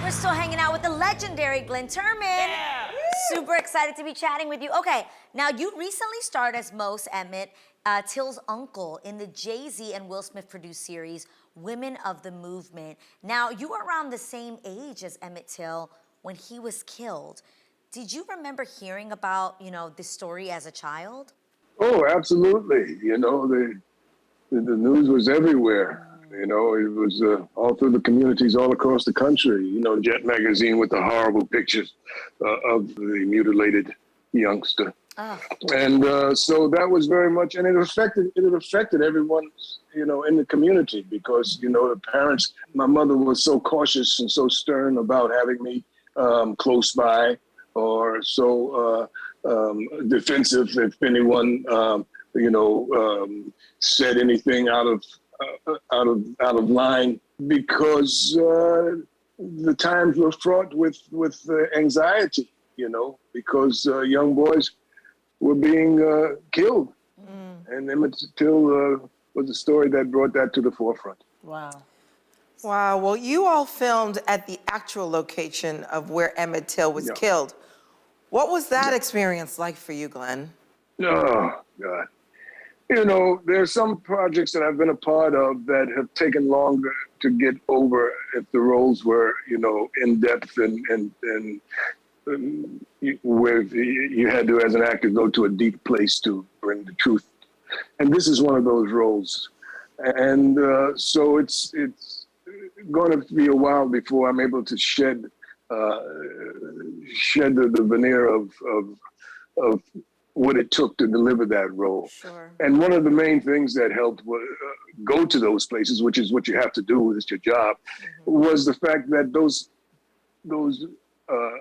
We're still hanging out with the legendary Glynn Turman. Yeah. Super excited to be chatting with you. Okay, now you recently starred as Emmett Till's uncle in the Jay-Z and Will Smith produced series, Women of the Movement. Now, you were around the same age as Emmett Till when he was killed. Did you remember hearing about, this story as a child? Oh, absolutely. The news was everywhere. It was all through the communities all across the country. Jet magazine with the horrible pictures of the mutilated youngster. Oh. And so that was very much, and it affected everyone, in the community because, the parents, my mother was so cautious and so stern about having me close by, or so defensive if anyone, said anything out of line, because the times were fraught with anxiety, because young boys were being killed. And Emmett Till was a story that brought that to the forefront. Wow. Wow. Well, you all filmed at the actual location of where Emmett Till was killed. What was that experience like for you, Glynn? Oh, God. There's some projects that I've been a part of that have taken longer to get over if the roles were, in depth and where you had to, as an actor, go to a deep place to bring the truth. And this is one of those roles. And so it's going to be a while before I'm able to shed the veneer of what it took to deliver that role. Sure. And one of the main things that helped go to those places, which is what you have to do, it's your job, was the fact that those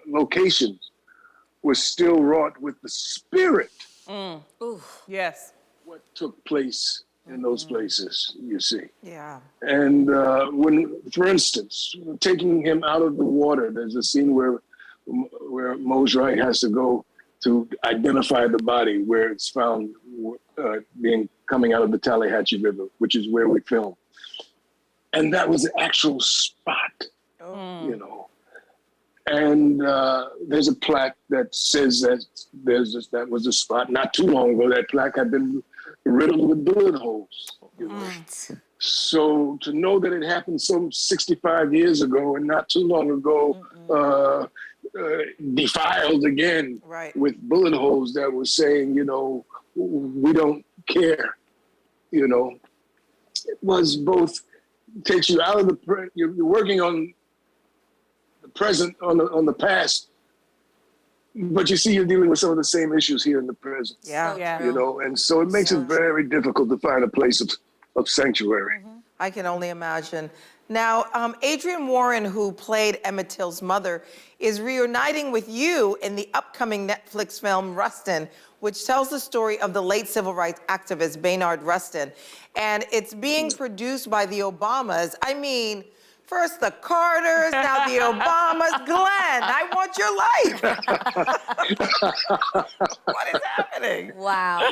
locations were still wrought with the spirit. Ooh. Yes. What took place in those places, you see. Yeah. And when, for instance, taking him out of the water, there's a scene where Mose Wright has to go to identify the body where it's found coming out of the Tallahatchie River, which is where we filmed. And that was the actual spot, And there's a plaque that says that that was a spot. Not too long ago, that plaque had been riddled with bullet holes. What? So to know that it happened some 65 years ago and not too long ago, defiled again with bullet holes that were saying, we don't care. It was both, takes you out of you're working on the present, on the past, but you see you're dealing with some of the same issues here in the present. Yeah. And so it makes it very difficult to find a place of sanctuary. I can only imagine. Now, Adrienne Warren, who played Emmett Till's mother, is reuniting with you in the upcoming Netflix film Rustin, which tells the story of the late civil rights activist Bayard Rustin. And it's being produced by the Obamas. I mean, first the Carters, now the Obamas. Glenn, I want your life. What is happening? Wow.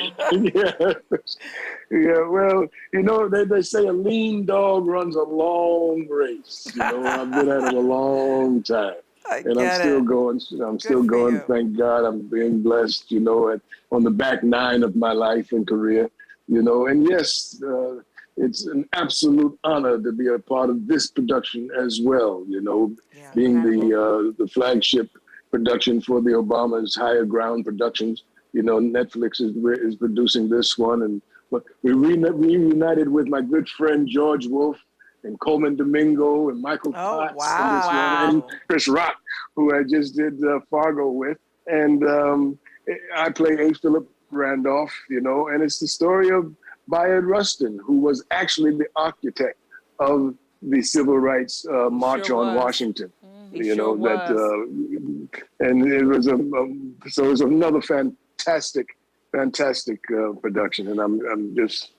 Yeah, well, they say a lean dog runs a long race. I've been at it a long time. I'm still going. I'm still going. Thank God I'm being blessed, on the back nine of my life and career, and yes, it's an absolute honor to be a part of this production as well, being the flagship production for the Obamas Higher Ground Productions. Netflix is producing this one, and we reunited with my good friend George Wolfe and Coleman Domingo and Michael Potts and this one, and Chris Rock, who I just did Fargo with. And I play A. Philip Randolph, and it's the story of Bayard Rustin, who was actually the architect of the Civil Rights March on Washington. And it was so it was another fantastic production, and I'm just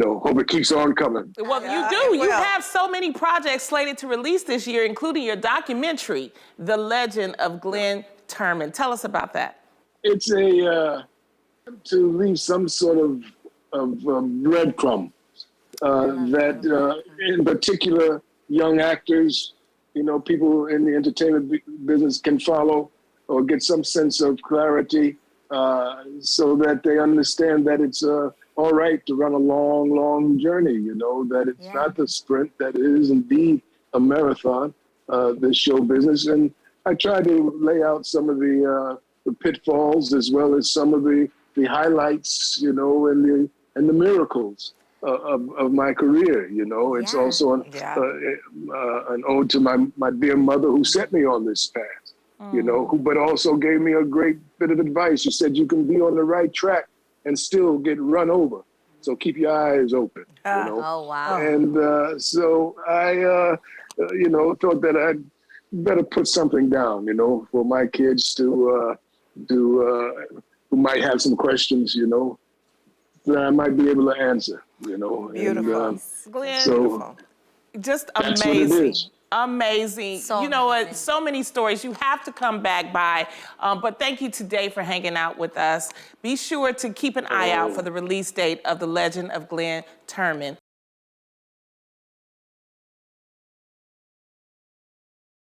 hope it keeps on coming. Well, you do. You have so many projects slated to release this year, including your documentary, The Legend of Glynn Turman. Tell us about that. It's to leave some sort of breadcrumb that, in particular, young actors people in the entertainment business can follow or get some sense of clarity so that they understand that it's all right to run a long, long journey, that it's not the sprint, that it is indeed a marathon, this show business. And I try to lay out some of the pitfalls as well as some of the highlights, and the miracles of my career. It's also an ode to my dear mother who set me on this path. But also gave me a great bit of advice. She said, you can be on the right track and still get run over. So keep your eyes open, Oh, wow. And so I, thought that I'd better put something down, for my kids to who might have some questions, that I might be able to answer, Beautiful. And, Glynn, so just that's what it amazing. is. Amazing. So you know what? amazing. So many stories. You have to come back by. But thank you today for hanging out with us. Be sure to keep an eye out for the release date of The Legend of Glynn Turman.